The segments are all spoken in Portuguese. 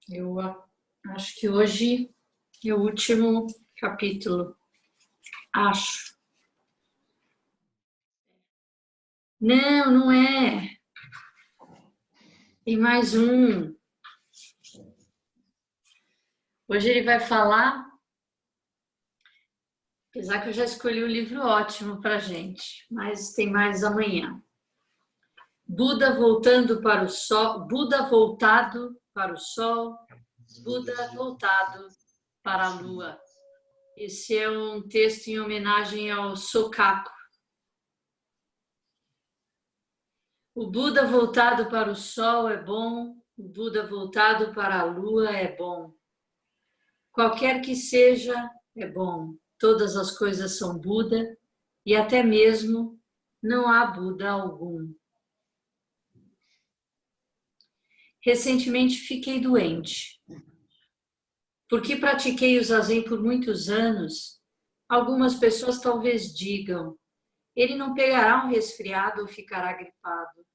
Eu acho que hoje é o último capítulo. Acho. Não, não é. Tem mais um. Hoje ele vai falar, apesar que eu já escolhi um livro ótimo para gente, mas tem mais amanhã. Buda voltando para o sol, Buda voltado para o sol, Buda voltado para a lua. Esse é um texto em homenagem ao Sokaku. O Buda voltado para o sol é bom, o Buda voltado para a lua é bom. Qualquer que seja, é bom. Todas as coisas são Buda e até mesmo não há Buda algum. Recentemente fiquei doente. Porque pratiquei o zazen por muitos anos, algumas pessoas talvez digam, ele não pegará um resfriado ou ficará gripado.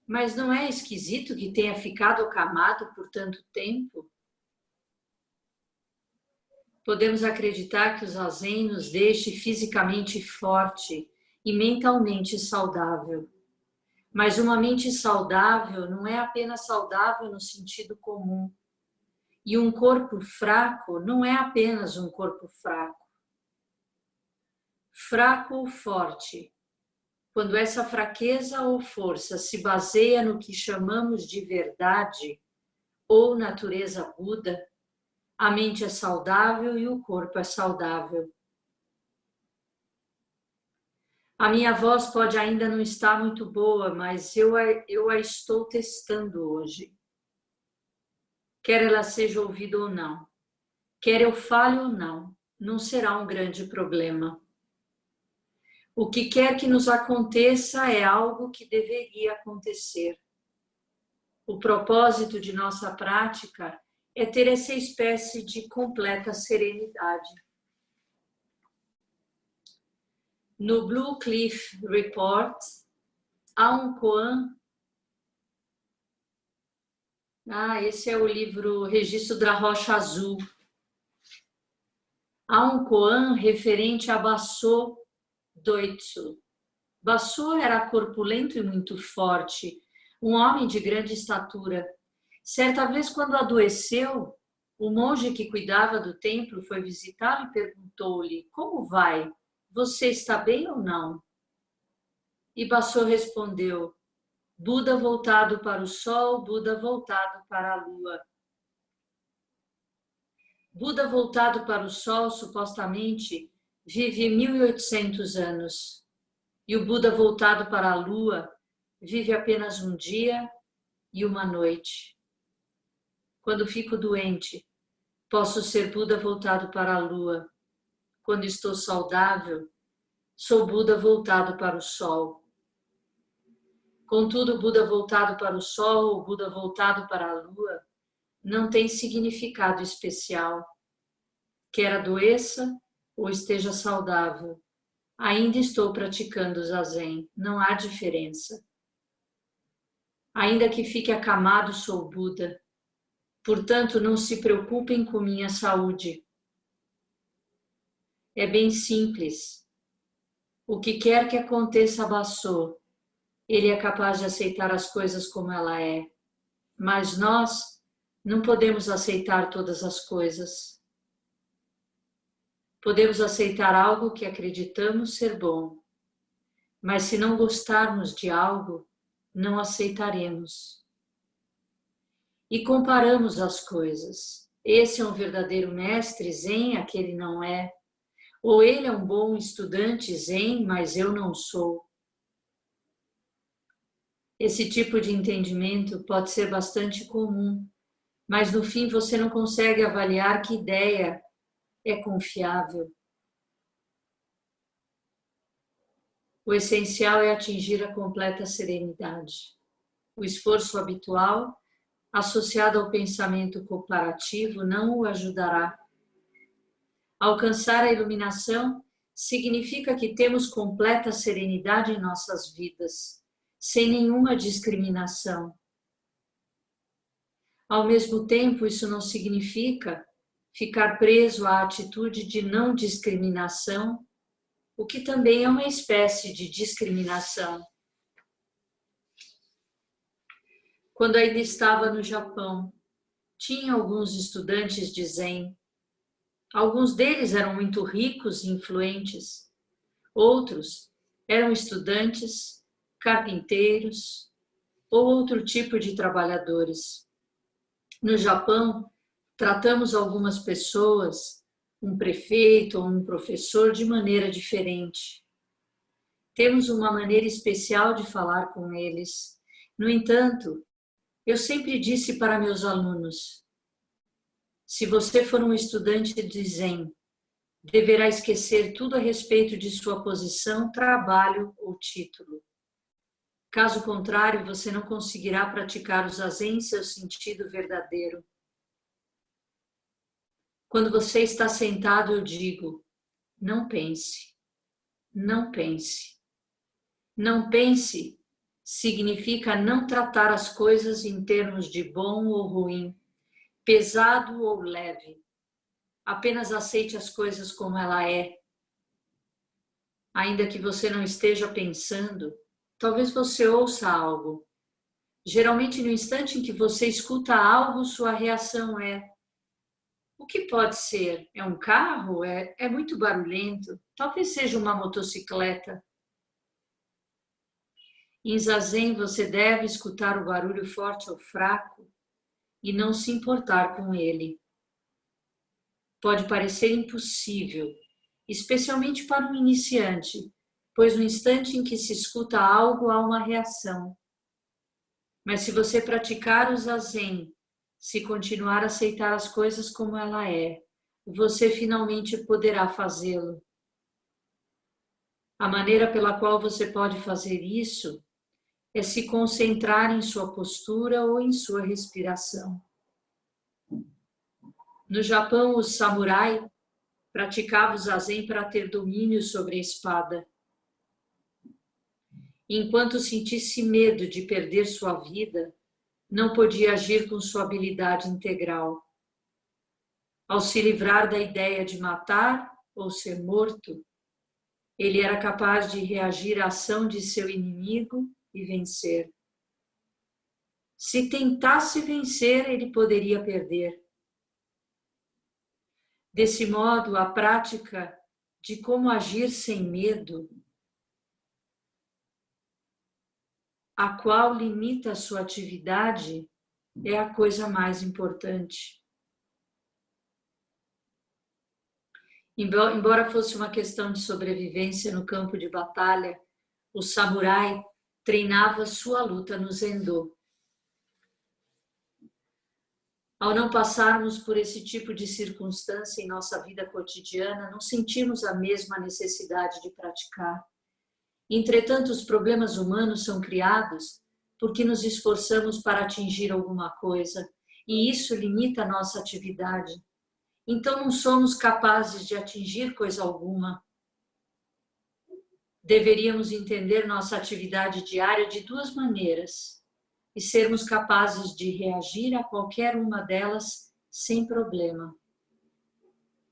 Mas não é esquisito que tenha ficado acamado por tanto tempo? Podemos acreditar que o zazen nos deixe fisicamente forte e mentalmente saudável. Mas uma mente saudável não é apenas saudável no sentido comum. E um corpo fraco não é apenas um corpo fraco. Fraco ou forte. Quando essa fraqueza ou força se baseia no que chamamos de verdade ou natureza Buda, a mente é saudável e o corpo é saudável. A minha voz pode ainda não estar muito boa, mas eu a estou testando hoje. Quer ela seja ouvida ou não, quer eu fale ou não, não será um grande problema. O que quer que nos aconteça é algo que deveria acontecer. O propósito de nossa prática é ter essa espécie de completa serenidade. No Blue Cliff Report, Aung Koan, esse é o livro Registro da Rocha Azul. Aung Koan, referente a Baso Doitsu. Baso era corpulento e muito forte, um homem de grande estatura. Certa vez, quando adoeceu, o monge que cuidava do templo foi visitá-lo e perguntou-lhe: como vai? Você está bem ou não? E Baso respondeu: Buda voltado para o sol, Buda voltado para a lua. Buda voltado para o sol, supostamente, vive 1800 anos. E o Buda voltado para a lua vive apenas um dia e uma noite. Quando fico doente, posso ser Buda voltado para a lua. Quando estou saudável, sou Buda voltado para o sol. Contudo, Buda voltado para o sol ou Buda voltado para a lua não tem significado especial. Quer adoeça ou esteja saudável, ainda estou praticando zazen, não há diferença. Ainda que fique acamado, sou Buda. Portanto, não se preocupem com minha saúde. É bem simples. O que quer que aconteça a Baso, ele é capaz de aceitar as coisas como ela é. Mas nós não podemos aceitar todas as coisas. Podemos aceitar algo que acreditamos ser bom. Mas se não gostarmos de algo, não aceitaremos. E comparamos as coisas. Esse é um verdadeiro mestre zen, aquele não é. Ou ele é um bom estudante zen, mas eu não sou. Esse tipo de entendimento pode ser bastante comum, mas no fim você não consegue avaliar que ideia é confiável. O essencial é atingir a completa serenidade. O esforço habitual, associado ao pensamento comparativo, não o ajudará. Alcançar a iluminação significa que temos completa serenidade em nossas vidas, sem nenhuma discriminação. Ao mesmo tempo, isso não significa ficar preso à atitude de não discriminação, o que também é uma espécie de discriminação. Quando ainda estava no Japão, tinha alguns estudantes de Zen. Alguns deles eram muito ricos e influentes. Outros eram estudantes, carpinteiros ou outro tipo de trabalhadores. No Japão, tratamos algumas pessoas, um prefeito ou um professor, de maneira diferente. Temos uma maneira especial de falar com eles. No entanto, eu sempre disse para meus alunos: se você for um estudante de Zen, deverá esquecer tudo a respeito de sua posição, trabalho ou título. Caso contrário, você não conseguirá praticar o Zazen em seu sentido verdadeiro. Quando você está sentado, eu digo: não pense, não pense. Não pense significa não tratar as coisas em termos de bom ou ruim, pesado ou leve. Apenas aceite as coisas como ela é. Ainda que você não esteja pensando, talvez você ouça algo. Geralmente, no instante em que você escuta algo, sua reação é: o que pode ser? É um carro? É muito barulhento? Talvez seja uma motocicleta. Em Zazen, você deve escutar o barulho forte ou fraco e não se importar com ele. Pode parecer impossível, especialmente para um iniciante, pois no instante em que se escuta algo, há uma reação. Mas se você praticar o Zazen, se continuar a aceitar as coisas como ela é, você finalmente poderá fazê-lo. A maneira pela qual você pode fazer isso é se concentrar em sua postura ou em sua respiração. No Japão, os samurai praticavam o Zazen para ter domínio sobre a espada. Enquanto sentisse medo de perder sua vida, não podia agir com sua habilidade integral. Ao se livrar da ideia de matar ou ser morto, ele era capaz de reagir à ação de seu inimigo e vencer. Se tentasse vencer, ele poderia perder. Desse modo, a prática de como agir sem medo, a qual limita a sua atividade, é a coisa mais importante. Embora fosse uma questão de sobrevivência no campo de batalha, o samurai treinava sua luta no Zendo. Ao não passarmos por esse tipo de circunstância em nossa vida cotidiana, não sentimos a mesma necessidade de praticar. Entretanto, os problemas humanos são criados porque nos esforçamos para atingir alguma coisa, e isso limita a nossa atividade. Então não somos capazes de atingir coisa alguma. Deveríamos entender nossa atividade diária de duas maneiras e sermos capazes de reagir a qualquer uma delas sem problema.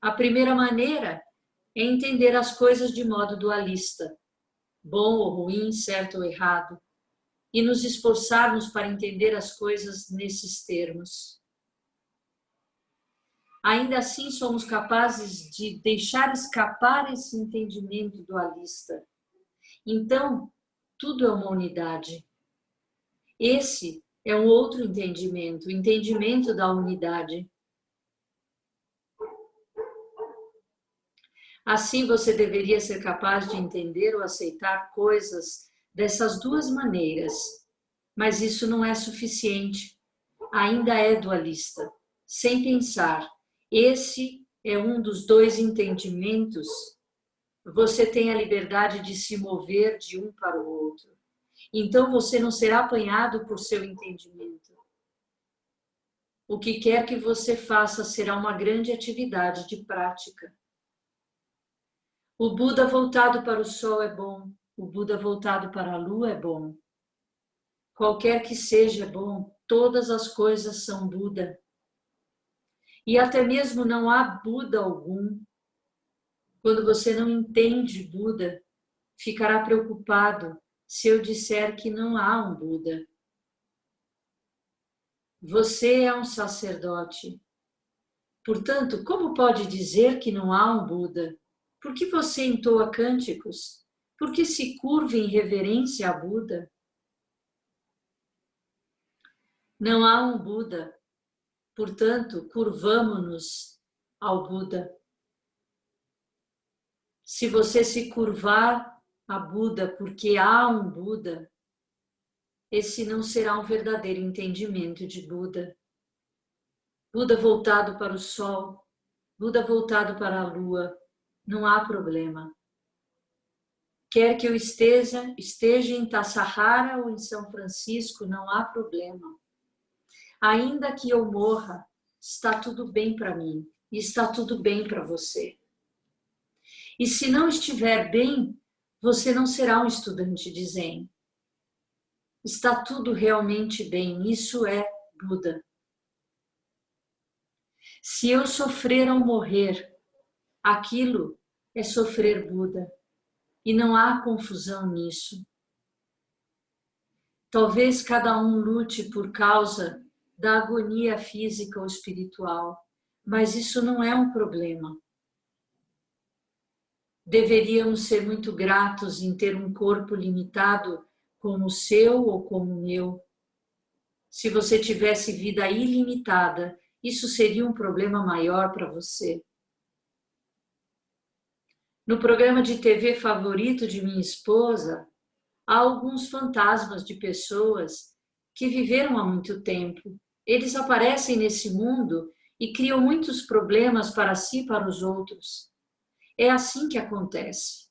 A primeira maneira é entender as coisas de modo dualista, bom ou ruim, certo ou errado, e nos esforçarmos para entender as coisas nesses termos. Ainda assim, somos capazes de deixar escapar esse entendimento dualista. Então, tudo é uma unidade. Esse é um outro entendimento, o entendimento da unidade. Assim, você deveria ser capaz de entender ou aceitar coisas dessas duas maneiras, mas isso não é suficiente. Ainda é dualista. Sem pensar, esse é um dos dois entendimentos. Você tem a liberdade de se mover de um para o outro. Então você não será apanhado por seu entendimento. O que quer que você faça será uma grande atividade de prática. O Buda voltado para o sol é bom. O Buda voltado para a lua é bom. Qualquer que seja bom, todas as coisas são Buda. E até mesmo não há Buda algum. Quando você não entende Buda, ficará preocupado se eu disser que não há um Buda. Você é um sacerdote. Portanto, como pode dizer que não há um Buda? Por que você entoa cânticos? Por que se curva em reverência a Buda? Não há um Buda. Portanto, curvamo-nos ao Buda. Se você se curvar a Buda porque há um Buda, esse não será um verdadeiro entendimento de Buda. Buda voltado para o sol, Buda voltado para a lua, não há problema. Quer que eu esteja em Tassajara ou em São Francisco, não há problema. Ainda que eu morra, está tudo bem para mim e está tudo bem para você. E se não estiver bem, você não será um estudante de Zen. Está tudo realmente bem, isso é Buda. Se eu sofrer ao morrer, aquilo é sofrer Buda. E não há confusão nisso. Talvez cada um lute por causa da agonia física ou espiritual, mas isso não é um problema. Deveríamos ser muito gratos em ter um corpo limitado como o seu ou como o meu. Se você tivesse vida ilimitada, isso seria um problema maior para você. No programa de TV favorito de minha esposa, há alguns fantasmas de pessoas que viveram há muito tempo. Eles aparecem nesse mundo e criam muitos problemas para si e para os outros. É assim que acontece.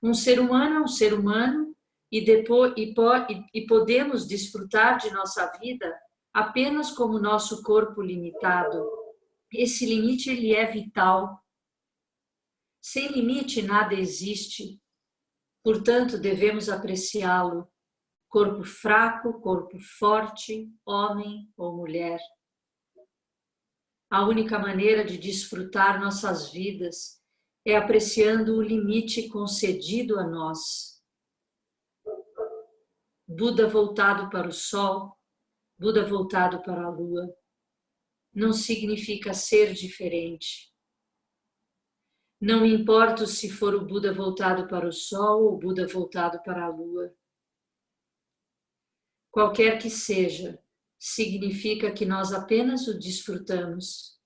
Um ser humano é um ser humano e podemos desfrutar de nossa vida apenas como nosso corpo limitado. Esse limite ele é vital. Sem limite nada existe. Portanto, devemos apreciá-lo. Corpo fraco, corpo forte, homem ou mulher. A única maneira de desfrutar nossas vidas é apreciando o limite concedido a nós. Buda voltado para o sol, Buda voltado para a lua, não significa ser diferente. Não me importa se for o Buda voltado para o sol ou o Buda voltado para a lua. Qualquer que seja, significa que nós apenas o desfrutamos.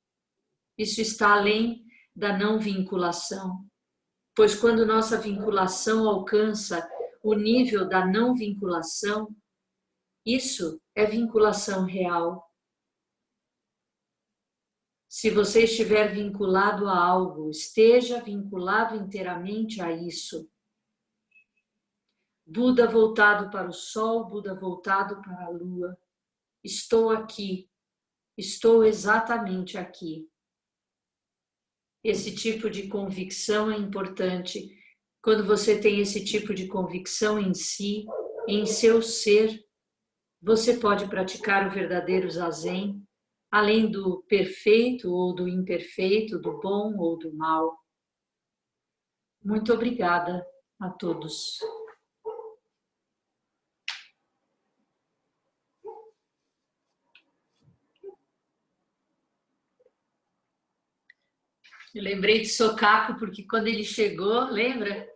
Isso está além da não vinculação, pois quando nossa vinculação alcança o nível da não vinculação, isso é vinculação real. Se você estiver vinculado a algo, esteja vinculado inteiramente a isso. Buda voltado para o sol, Buda voltado para a lua. Estou aqui, estou exatamente aqui. Esse tipo de convicção é importante. Quando você tem esse tipo de convicção em si, em seu ser, você pode praticar o verdadeiro zazen, além do perfeito ou do imperfeito, do bom ou do mal. Muito obrigada a todos. Eu lembrei de Sokaku porque quando ele chegou, lembra?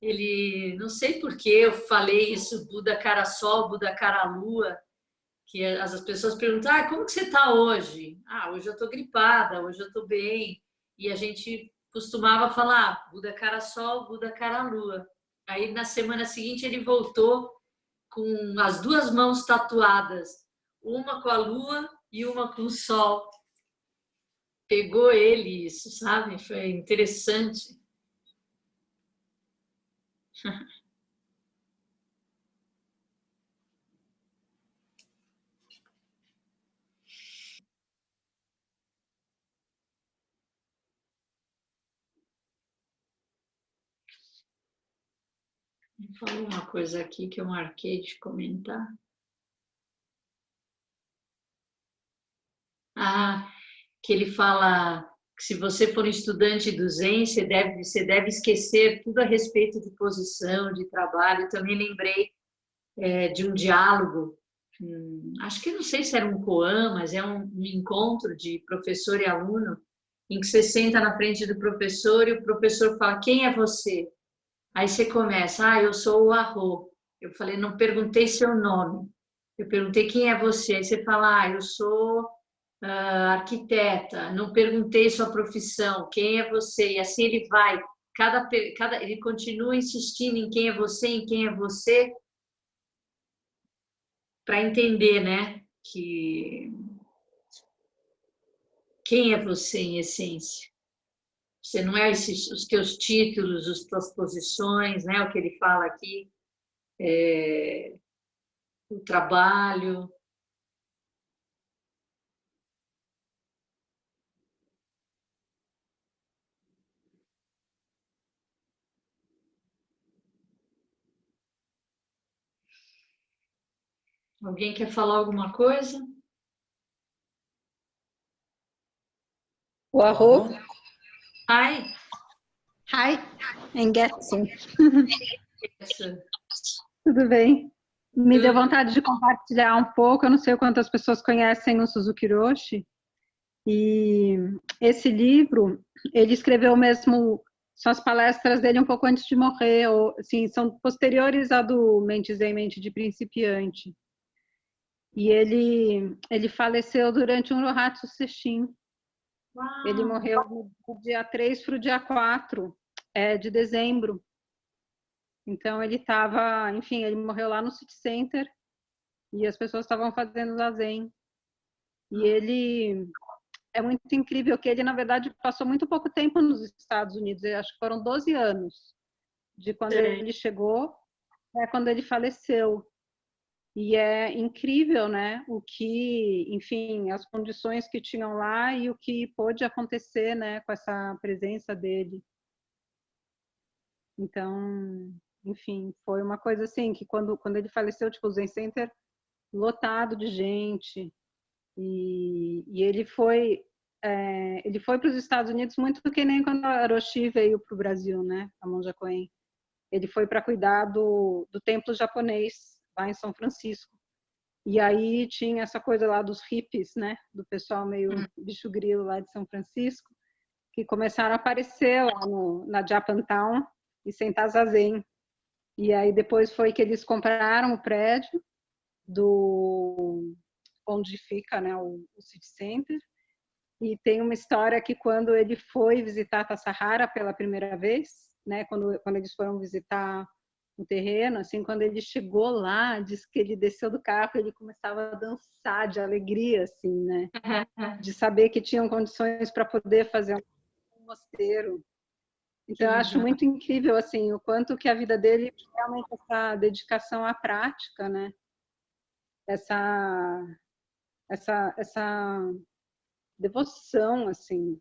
Ele, não sei por que eu falei isso, Buda cara sol, Buda cara lua, que as pessoas perguntam, como que você está hoje? Hoje eu estou gripada, hoje eu estou bem. E a gente costumava falar, Buda cara sol, Buda cara lua. Aí na semana seguinte ele voltou com as duas mãos tatuadas, uma com a lua e uma com o sol. Pegou ele isso, sabe? Foi interessante. Falou uma coisa aqui que eu marquei de comentar. que ele fala que se você for um estudante do Zen, você deve esquecer tudo a respeito de posição, de trabalho. Eu também lembrei de um diálogo, acho que não sei se era um koan, mas é um encontro de professor e aluno, em que você senta na frente do professor e o professor fala, quem é você? Aí você começa, eu sou o Arro. Eu falei, não perguntei seu nome. Eu perguntei quem é você. Aí você fala, eu sou arquiteta. Não perguntei sua profissão, quem é você? E assim ele vai. Ele continua insistindo em quem é você, para entender, né? Que quem é você em essência. Você não é os teus títulos, as tuas posições, né? O que ele fala aqui, o trabalho. Alguém quer falar alguma coisa? O Arro. Hi. Hi, Engetsu. Essa. Tudo bem? Me deu vontade de compartilhar um pouco. Eu não sei quantas pessoas conhecem o Suzuki Roshi. E esse livro, ele escreveu mesmo, são as palestras dele um pouco antes de morrer, ou, assim, são posteriores à do Mente Zen, Mente de Principiante. E ele faleceu durante um Rohatsu Sesshin. Ele morreu do dia 3 para o dia 4 de dezembro. Então ele estava, enfim, ele morreu lá no City Center e as pessoas estavam fazendo zazen. E ele é muito incrível que ele, na verdade, passou muito pouco tempo nos Estados Unidos. Eu acho que foram 12 anos de quando ele chegou até quando ele faleceu. E é incrível, né? O que, enfim, as condições que tinham lá e o que pôde acontecer, né, com essa presença dele. Então, enfim, foi uma coisa assim que quando ele faleceu, tipo, o Zen Center lotado de gente e ele foi para os Estados Unidos muito que nem quando a Roshi veio para o Brasil, né, a Monja Coen. Ele foi para cuidar do templo japonês lá em São Francisco. E aí tinha essa coisa lá dos hippies, né, do pessoal meio bicho grilo lá de São Francisco, que começaram a aparecer lá na Japantown e sentar zazen. E aí depois foi que eles compraram o prédio onde fica, né, o City Center. E tem uma história que quando ele foi visitar Tassajara pela primeira vez, né, quando eles foram visitar o terreno, assim, quando ele chegou lá, diz que ele desceu do carro e ele começava a dançar de alegria, assim, né, de saber que tinham condições para poder fazer um mosteiro. Então, eu acho muito incrível, assim, o quanto que a vida dele realmente essa dedicação à prática, né? Essa devoção, assim.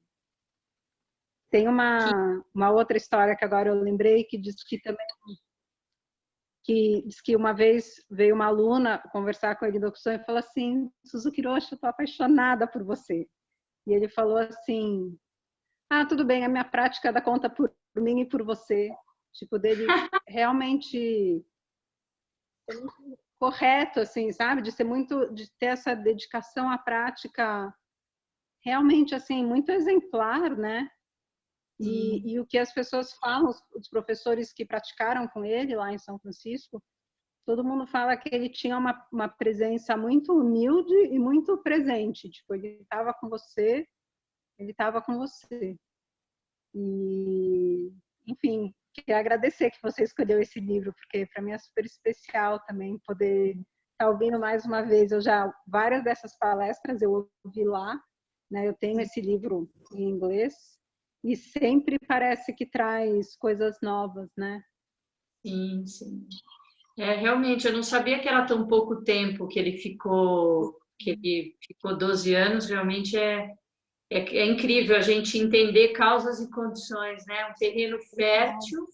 Tem uma outra história que agora eu lembrei que diz que uma vez veio uma aluna conversar com ele do Okusan e falou assim: Suzuki Roshi, eu tô apaixonada por você. E ele falou assim: tudo bem, a minha prática dá conta por mim e por você. Tipo, dele realmente ser muito correto, assim, sabe? De ter essa dedicação à prática realmente, assim, muito exemplar, né? E o que as pessoas falam, os professores que praticaram com ele lá em São Francisco, todo mundo fala que ele tinha uma presença muito humilde e muito presente. Tipo, ele estava com você, ele estava com você. E, enfim, queria agradecer que você escolheu esse livro, porque para mim é super especial também poder estar ouvindo mais uma vez. Várias dessas palestras eu ouvi lá, né? Eu tenho esse livro em inglês e sempre parece que traz coisas novas, né? Sim, sim. Realmente, eu não sabia que era tão pouco tempo que ele ficou 12 anos, realmente é incrível a gente entender causas e condições, né? Um terreno fértil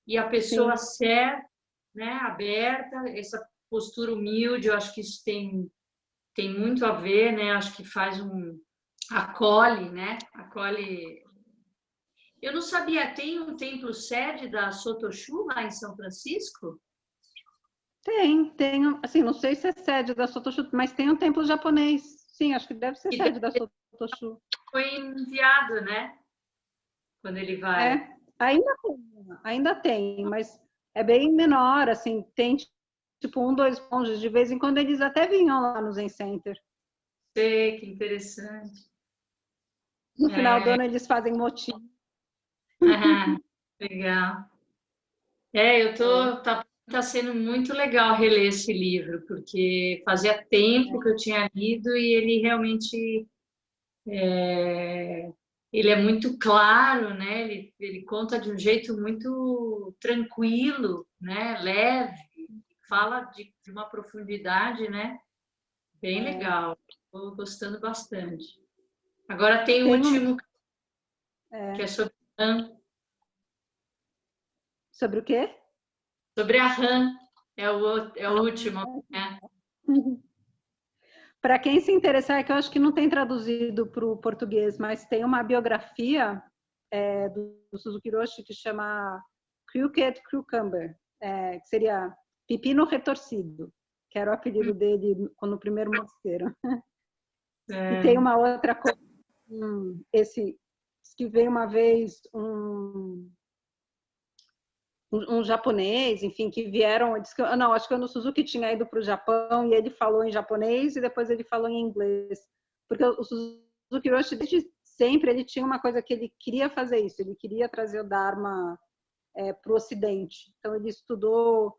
e a pessoa certa, né? Aberta, essa postura humilde, eu acho que isso tem muito a ver, né? Acho que faz acolhe, né? Acolhe. Eu não sabia, tem um templo sede da Sotoshu lá em São Francisco? Tem, assim, não sei se é sede da Sotoshu, mas tem um templo japonês. Sim, acho que deve ser E sede da Sotoshu. foi enviado, né? Quando ele vai. É, ainda tem, mas é bem menor, assim, tem tipo um, dois monges, de vez em quando eles até vinham lá no Zen Center. Sei, que interessante. No final do É, ano eles fazem motim. legal. É. Tá sendo muito legal reler esse livro, porque fazia tempo que eu tinha lido e ele realmente ele é muito claro, né? Ele conta de um jeito muito tranquilo, né? Leve, fala de uma profundidade, né? Bem legal. Estou gostando bastante. Agora tem o Tem um. último, que é Sobre o quê? sobre a Han, é o último, né? Para quem se interessar, é que eu acho que não tem traduzido para o português, mas tem uma biografia do Suzuki Roshi que chama Crooked Cucumber, que seria Pepino Retorcido, que era o apelido dele no primeiro mosteiro. E tem uma outra coisa, esse que veio uma vez um japonês, enfim, que vieram, disse que, não, acho que o Suzuki tinha ido para o Japão e ele falou em japonês e depois ele falou em inglês, porque o Suzuki Roshi desde sempre ele tinha uma coisa que ele queria fazer isso, ele queria trazer o Dharma para o Ocidente, então ele estudou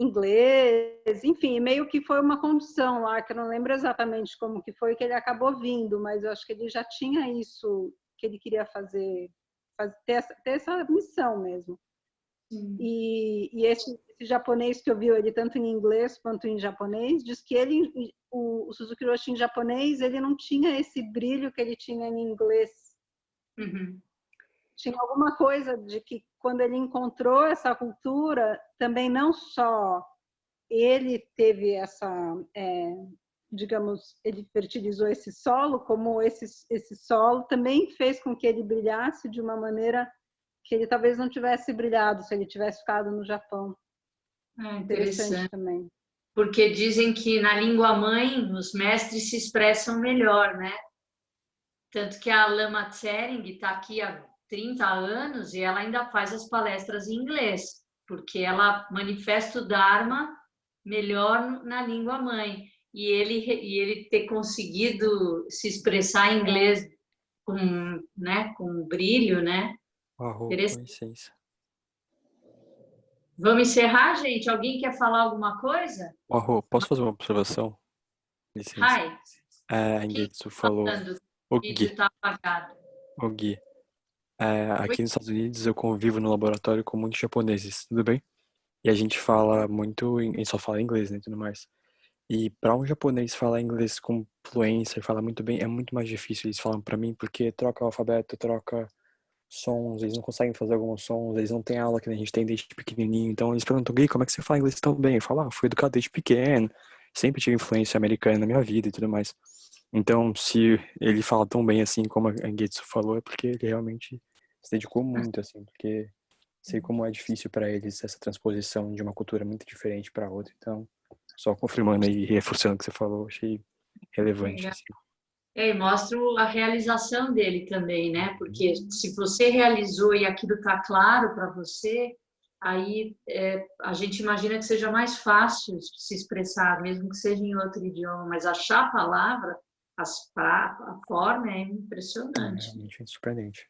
inglês, enfim, meio que foi uma condição lá, que eu não lembro exatamente como que foi que ele acabou vindo, mas eu acho que ele já tinha isso que ele queria ter essa missão mesmo. E esse japonês que eu vi ele tanto em inglês quanto em japonês, diz que o Suzuki Roshi em japonês, ele não tinha esse brilho que ele tinha em inglês. Uhum. Tinha alguma coisa de que quando ele encontrou essa cultura, também não só ele teve digamos, ele fertilizou esse solo, como esse solo também fez com que ele brilhasse de uma maneira que ele talvez não tivesse brilhado se ele tivesse ficado no Japão. Interessante também. Porque dizem que na língua mãe os mestres se expressam melhor, né? Tanto que a Lama Tsering está aqui há 30 anos e ela ainda faz as palestras em inglês, porque ela manifesta o Dharma melhor na língua mãe. E ele ter conseguido se expressar em inglês com brilho, né? Com licença. Vamos encerrar, gente? Alguém quer falar alguma coisa? Posso fazer uma observação? Licença. Hi. A Getsu falou. O vídeo está apagado. O Gui. Aqui nos Estados Unidos eu convivo no laboratório com muitos japoneses, tudo bem? E a gente fala muito, a gente só fala inglês, né, e tudo mais. E para um japonês falar inglês com fluência e falar muito bem, é muito mais difícil, eles falam para mim, porque troca o alfabeto, troca sons, eles não conseguem fazer alguns sons, eles não têm aula que a gente tem desde pequenininho. Então eles perguntam, Gui, como é que você fala inglês tão bem? Eu falo, fui educado desde pequeno, sempre tive influência americana na minha vida e tudo mais. Então, se ele fala tão bem assim como a Getsu falou, é porque ele realmente se dedicou muito, assim, porque sei como é difícil para eles essa transposição de uma cultura muito diferente para outra. Então, só confirmando e reforçando o que você falou, achei relevante. Assim. E mostra a realização dele também, né? Porque se você realizou e aquilo está claro para você, aí a gente imagina que seja mais fácil se expressar, mesmo que seja em outro idioma, mas achar a palavra, a forma é impressionante. É realmente surpreendente.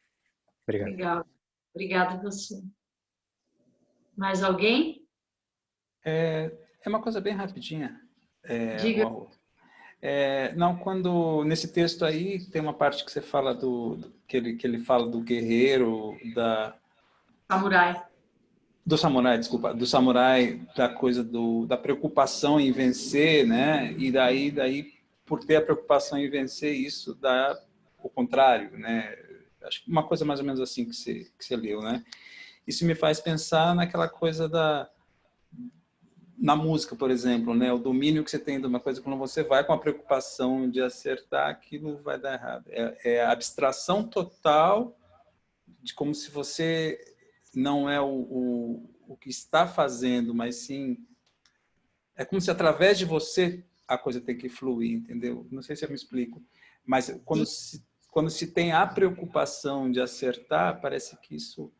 Obrigado. Legal. Obrigada a você. Mais alguém? É uma coisa bem rapidinha. Diga. Não, nesse texto aí tem uma parte que você fala que ele fala do guerreiro, Samurai. Do samurai, desculpa, do samurai, da coisa da preocupação em vencer, né? E daí por ter a preocupação em vencer, isso dá o contrário, né? Acho que uma coisa mais ou menos assim que você leu, né? Isso me faz pensar naquela coisa na música, por exemplo, né? O domínio que você tem de uma coisa, quando você vai com a preocupação de acertar, aquilo vai dar errado. É a abstração total de como se você não é o que está fazendo, mas sim... É como se através de você a coisa tem que fluir, entendeu? Não sei se eu me explico. Mas quando se tem a preocupação de acertar, parece que isso...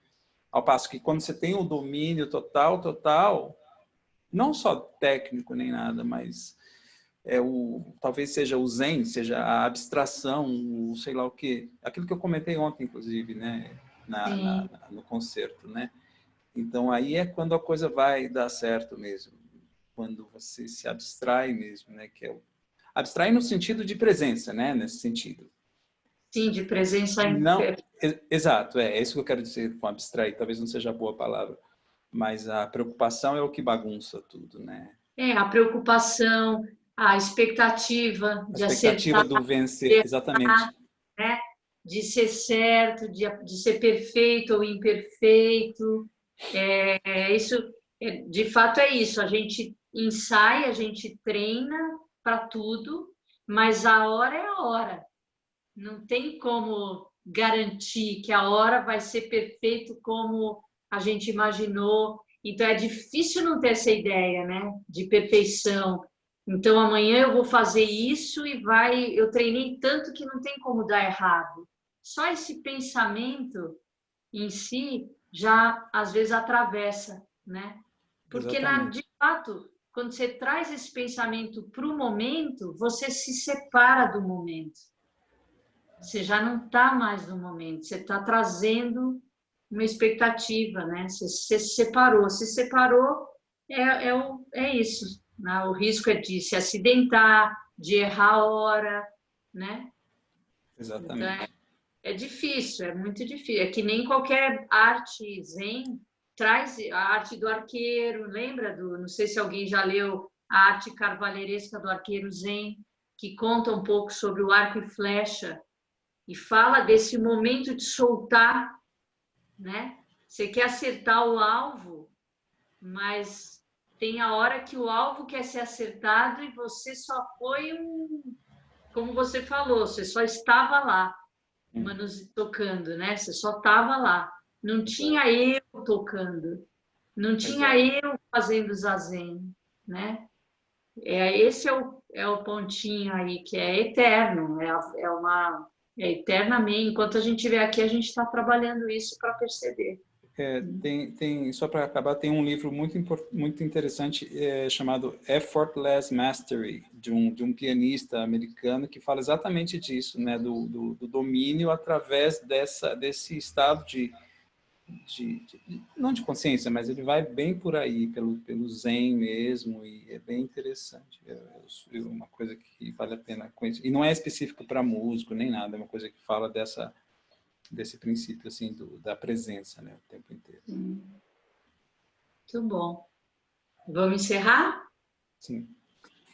Ao passo que quando você tem o domínio total, não só técnico nem nada, mas talvez seja o zen, seja a abstração, o sei lá o quê. Aquilo que eu comentei ontem, inclusive, né? No concerto, né? Então, aí é quando a coisa vai dar certo mesmo. Quando você se abstrai mesmo, né? Abstrai no sentido de presença, né? Nesse sentido. Sim, de presença não, exato, é isso que eu quero dizer com abstrair. Talvez não seja a boa palavra, mas a preocupação é o que bagunça tudo, né? A preocupação, a expectativa de acertar, do vencer, exatamente. Né? De ser certo, de ser perfeito ou imperfeito. De fato é isso. A gente ensaia, a gente treina para tudo, mas a hora é a hora. Não tem como garantir que a hora vai ser perfeito como a gente imaginou. Então, é difícil não ter essa ideia, né? De perfeição. Então, amanhã eu vou fazer isso e eu treinei tanto que não tem como dar errado. Só esse pensamento em si já, às vezes, atravessa, né? Porque, de fato, quando você traz esse pensamento para o momento, você se separa do momento. Você já não está mais no momento, você está trazendo uma expectativa, né? Você se separou. Se separou, é isso. Né? O risco é de se acidentar, de errar a hora, né? Exatamente. Então, é difícil, é muito difícil. É que nem qualquer arte zen traz a arte do arqueiro, lembra? Não sei se alguém já leu a arte carvalheiresca do arqueiro zen, que conta um pouco sobre o arco e flecha, e fala desse momento de soltar, né? Você quer acertar o alvo, mas tem a hora que o alvo quer ser acertado e você só foi como você falou, você só estava lá, tocando, né? Você só estava lá. Não tinha eu tocando, não tinha eu fazendo zazen, né? Esse é o pontinho aí que é eterno, eternamente. Enquanto a gente estiver aqui, a gente está trabalhando isso para perceber. Só para acabar, tem um livro muito interessante chamado Effortless Mastery, de um pianista americano que fala exatamente disso, né? Do domínio através desse estado não de consciência, mas ele vai bem por aí, pelo zen mesmo, e é bem interessante. É uma coisa que vale a pena conhecer. E não é específico para músico, nem nada, é uma coisa que fala desse princípio, assim, da presença, né, o tempo inteiro. Muito bom. Vamos encerrar? Sim.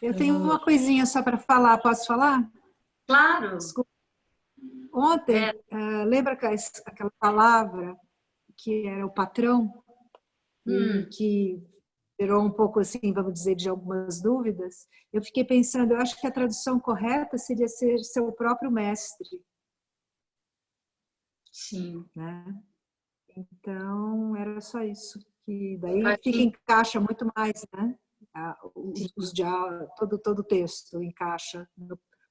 Eu tenho uma coisinha só para falar, posso falar? Claro. Desculpa. Ontem, lembra aquela palavra que era o patrão, e que gerou um pouco, assim, vamos dizer, de algumas dúvidas? Eu fiquei pensando, eu acho que a tradução correta seria ser seu próprio mestre. Sim. Né? Então, era só isso. Que daí encaixa muito mais, né? Todo o texto encaixa.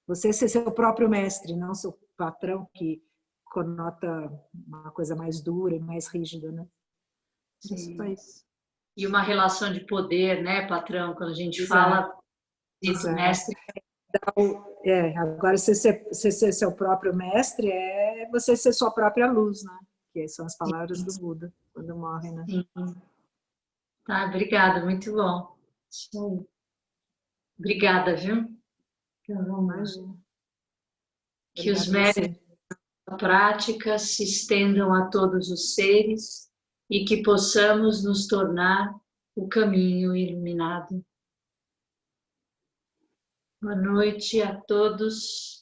Você ser seu próprio mestre, não seu patrão, que conota uma coisa mais dura e mais rígida, né? Só isso. E uma relação de poder, né, patrão? Quando a gente fala do mestre. Agora, você ser seu próprio mestre é você ser sua própria luz, né? Que são as palavras do Buda, quando morre, né? Sim. Tá, obrigada, muito bom. Obrigada, viu? Imagina. Que os méritos da prática se estendam a todos os seres e que possamos nos tornar o caminho iluminado. Boa noite a todos.